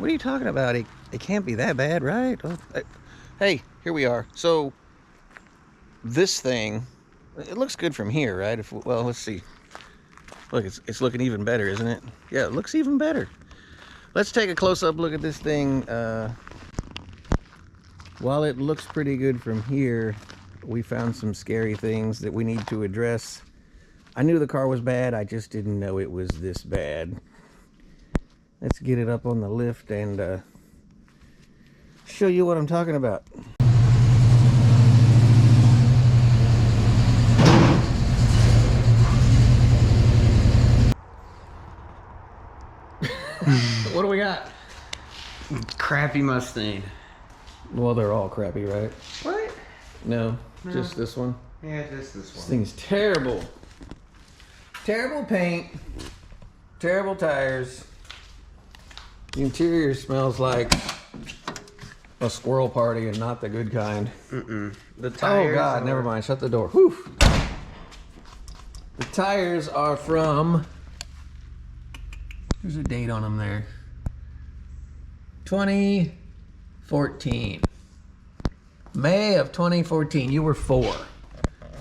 What are you talking about? It can't be that bad, right? Oh, hey, here we are. So this thing, it looks good from here, right? Well, let's see. Look, it's looking even better, isn't it? Yeah, it looks even better. Let's take a close-up look at this thing. While it looks pretty good from here, we found some scary things that we need to address. I knew the car was bad, I just didn't know it was this bad. Let's get it up on the lift and show you what I'm talking about. What do we got? Crappy Mustang. Well, they're all crappy, right? What? No, just this one. Yeah, just this one. This thing's terrible. Terrible paint. Terrible tires. The interior smells like a squirrel party and not the good kind. The tires. Oh God, never mind. Shut the door. Whew. The tires are from. There's a date on them there. 2014. May of 2014. You were 4.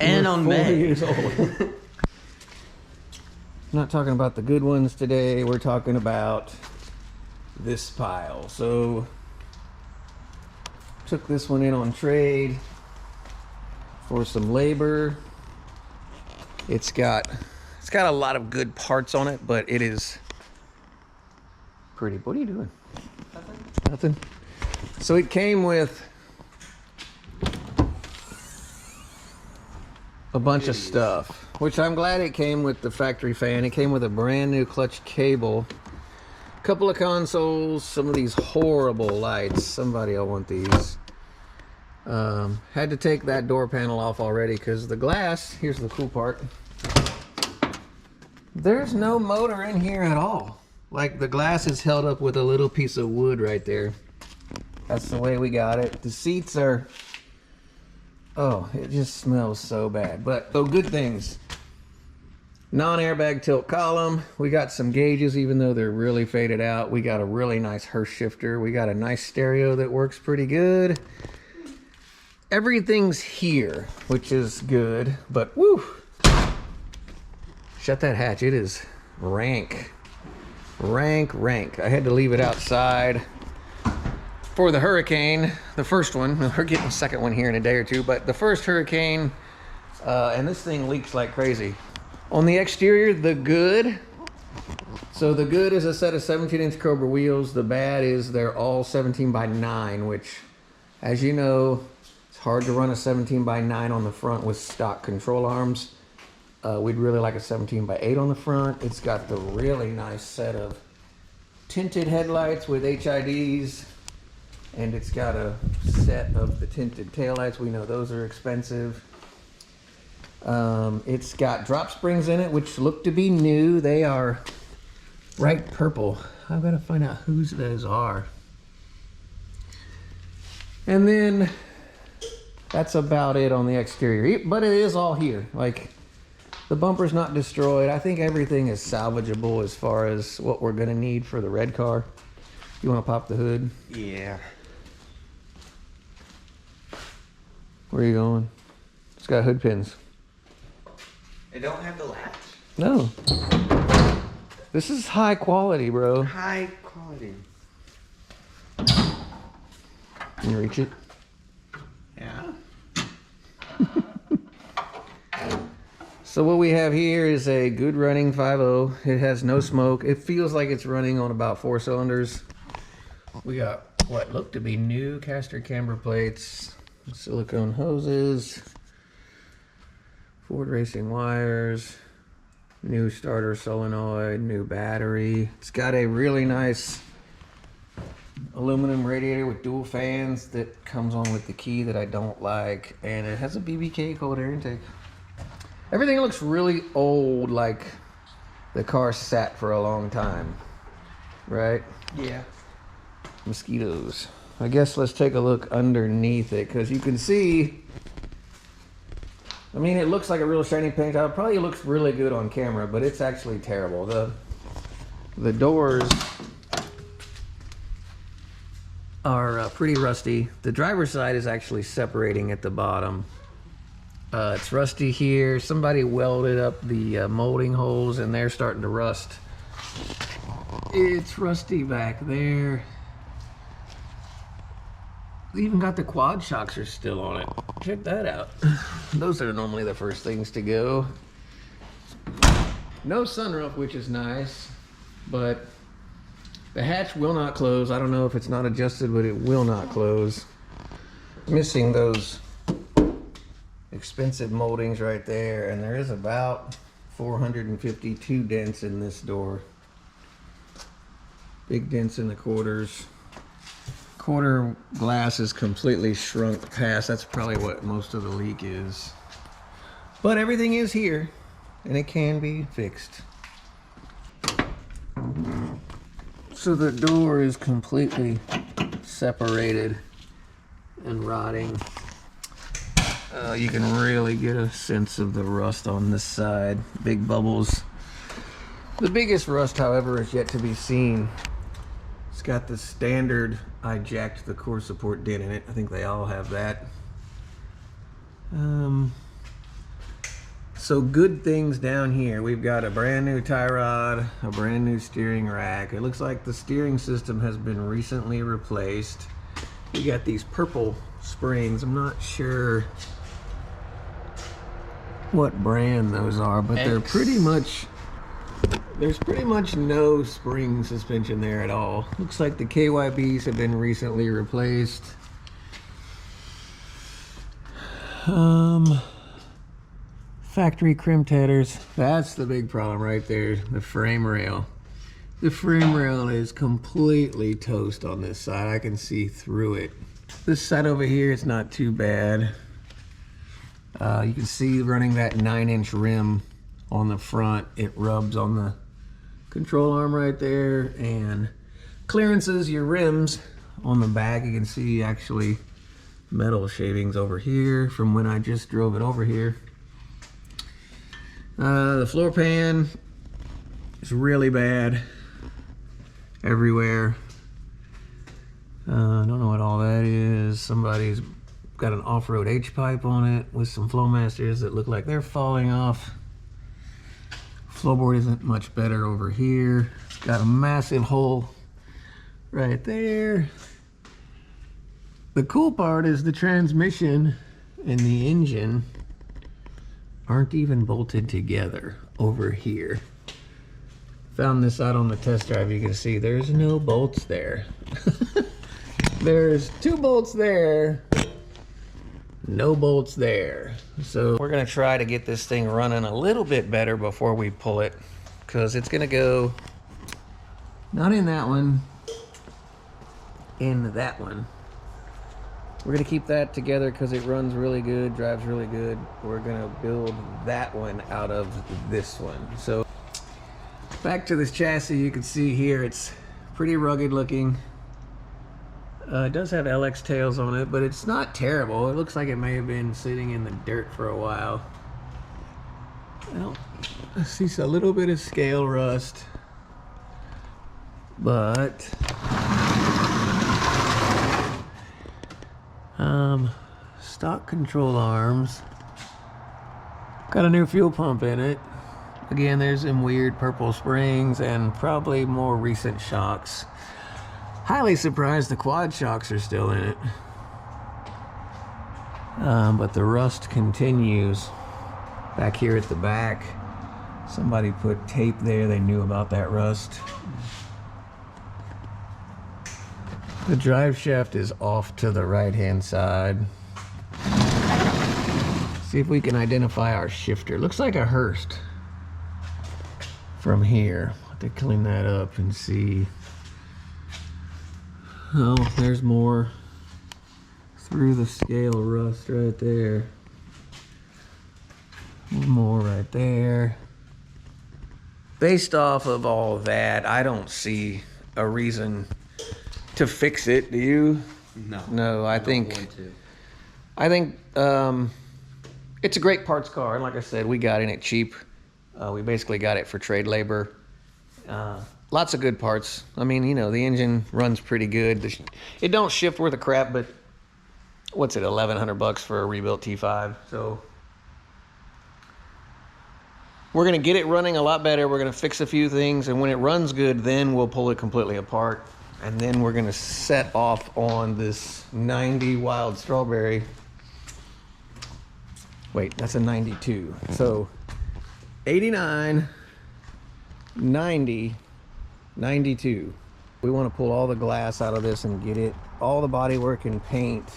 And on May. 4 years old. I'm not talking about the good ones today. We're talking about this pile. So took this one in on trade for some labor. It's got a lot of good parts on it, but it is pretty. What are you doing? Nothing. So it came with a bunch of stuff, which I'm glad it came with the factory fan. It came with a brand new clutch cable, a couple of consoles, some of these horrible lights. Somebody will want these. Had to take that door panel off already because the glass, here's the cool part, there's no motor in here at all. Like, the glass is held up with a little piece of wood right there. That's the way we got it. The seats are, oh, it just smells so bad. But, so good things. Non-airbag tilt column. We got some gauges, even though they're really faded out. We got a really nice Hurst shifter. We got a nice stereo that works pretty good. Everything's here, which is good. But, woo! Shut that hatch. It is rank. Rank. I had to leave it outside for the Hurricane, the first one. We're getting a second one here in a day or two, but the first Hurricane, and this thing leaks like crazy. On the exterior, the good. So the good is a set of 17-inch Cobra wheels. The bad is they're all 17x9, which, as you know, it's hard to run a 17x9 on the front with stock control arms. We'd really like a 17x8 on the front. It's got the really nice set of tinted headlights with HIDs, and it's got a set of the tinted taillights. We know those are expensive. It's got drop springs in it, which look to be new. They are bright purple. I've got to find out whose those are. And then that's about it on the exterior, but it is all here. Like, the bumper's not destroyed. I think everything is salvageable as far as what we're gonna need for the red car. You wanna pop the hood? Yeah. Where are you going? It's got hood pins. It don't have the latch. No. This is high quality, bro. High quality. Can you reach it? Yeah. So what we have here is a good running 5.0. It has no smoke. It feels like it's running on about 4 cylinders. We got what look to be new caster camber plates, silicone hoses, Ford racing wires, new starter solenoid, new battery. It's got a really nice aluminum radiator with dual fans that comes on with the key that I don't like, and it has a BBK cold air intake. Everything looks really old, like the car sat for a long time, right? Yeah. Mosquitoes. I guess let's take a look underneath it, because you can see, I mean, it looks like a real shiny paint job. Probably looks really good on camera, but it's actually terrible. The doors are pretty rusty. The driver's side is actually separating at the bottom. It's rusty here. Somebody welded up the molding holes and they're starting to rust. It's rusty back there. Even got the quad shocks are still on it. Check that out. Those are normally the first things to go. No sunroof, which is nice, but the hatch will not close. I don't know if it's not adjusted, but it will not close. Missing those expensive moldings right there, and there is about 452 dents in this door. Big dents in the quarters. Quarter glass is completely shrunk past. That's probably what most of the leak is. But everything is here, and it can be fixed. So the door is completely separated and rotting. You can really get a sense of the rust on this side. Big bubbles. The biggest rust, however, is yet to be seen. It's got the standard I jacked the core support dent in it. I think they all have that. So good things down here. We've got a brand new tie rod, a brand new steering rack. It looks like the steering system has been recently replaced. We got these purple springs. I'm not sure what brand those are, but they're pretty much, there's pretty much no spring suspension there at all. Looks like the KYBs have been recently replaced. Factory crimp headers. That's the big problem right there. The frame rail. The frame rail is completely toast on this side. I can see through it. This side over here, it's not too bad. You can see running that 9-inch rim on the front. It rubs on the control arm right there and clearances your rims on the back. You can see actually metal shavings over here from when I just drove it over here. The floor pan is really bad everywhere. I don't know what all that is. Somebody's got an off-road H-pipe on it with some Flowmasters that look like they're falling off. Floorboard isn't much better over here. It's got a massive hole right there. The cool part is the transmission and the engine aren't even bolted together over here. Found this out on the test drive. You can see there's no bolts there. There's 2 bolts there, no bolts there. So we're gonna try to get this thing running a little bit better before we pull it, because it's gonna go not in that one, in that one. We're gonna keep that together because it runs really good, drives really good. We're gonna build that one out of this one. So back to this chassis, you can see here it's pretty rugged looking. It does have LX tails on it, but it's not terrible. It looks like it may have been sitting in the dirt for a while. Well, I see a little bit of scale rust, but stock control arms. Got a new fuel pump in it. Again, there's some weird purple springs and probably more recent shocks. Highly surprised the quad shocks are still in it. But the rust continues. Back here at the back, somebody put tape there. They knew about that rust. The drive shaft is off to the right-hand side. See if we can identify our shifter. Looks like a Hurst from here. I'll have to clean that up and see. Oh, there's more through the scale rust right there. More right there. Based off of all that, I don't see a reason to fix it. Do you? No, I think it's a great parts car. And like I said, we got in it cheap. We basically got it for trade labor. lots of good parts. I mean, you know, the engine runs pretty good. It don't shift worth a crap, but what's it, $1,100 for a rebuilt T5? So we're gonna get it running a lot better. We're gonna fix a few things, and when it runs good, then we'll pull it completely apart. And then we're gonna set off on this 90 Wild Strawberry. Wait, that's a 92. So 89, 90, 92. We want to pull all the glass out of this and get it, all the bodywork and paint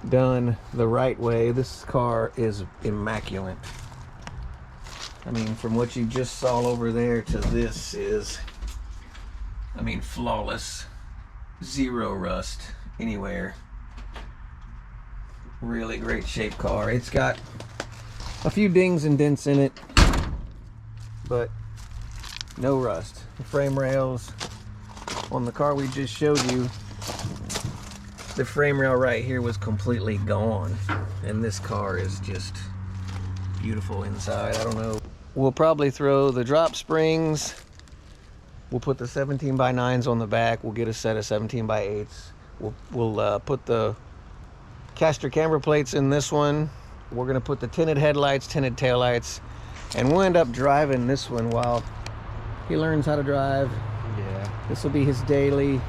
done the right way. This car is immaculate. I mean, from what you just saw over there to this is, I mean, flawless. Zero rust anywhere. Really great shape car. It's got a few dings and dents in it, but no rust. The frame rails on the car we just showed you, the frame rail right here was completely gone, and this car is just beautiful inside. I don't know. We'll probably throw the drop springs. We'll put the 17x9s on the back. We'll get a set of 17x8s. We'll put the caster camber plates in this one. We're gonna put the tinted headlights, tinted taillights, and we'll end up driving this one while he learns how to drive. Yeah. This will be his daily,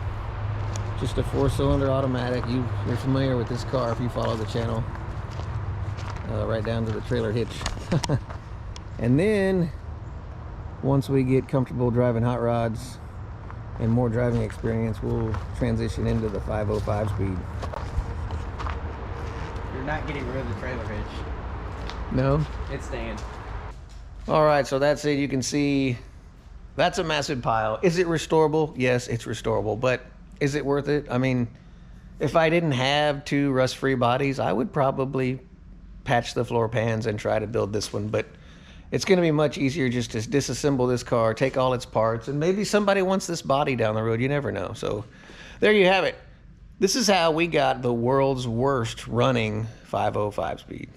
just a 4-cylinder automatic. You're familiar with this car if you follow the channel, right down to the trailer hitch. And then once we get comfortable driving hot rods and more driving experience, we'll transition into the 505 speed. You're not getting rid of the trailer hitch. No? It's staying. All right, so that's it. You can see that's a massive pile. Is it restorable? Yes, it's restorable, but is it worth it? I mean, if I didn't have 2 rust-free bodies, I would probably patch the floor pans and try to build this one, but it's going to be much easier just to disassemble this car, take all its parts, and maybe somebody wants this body down the road. You never know. So there you have it. This is how we got the world's worst running 505 speed.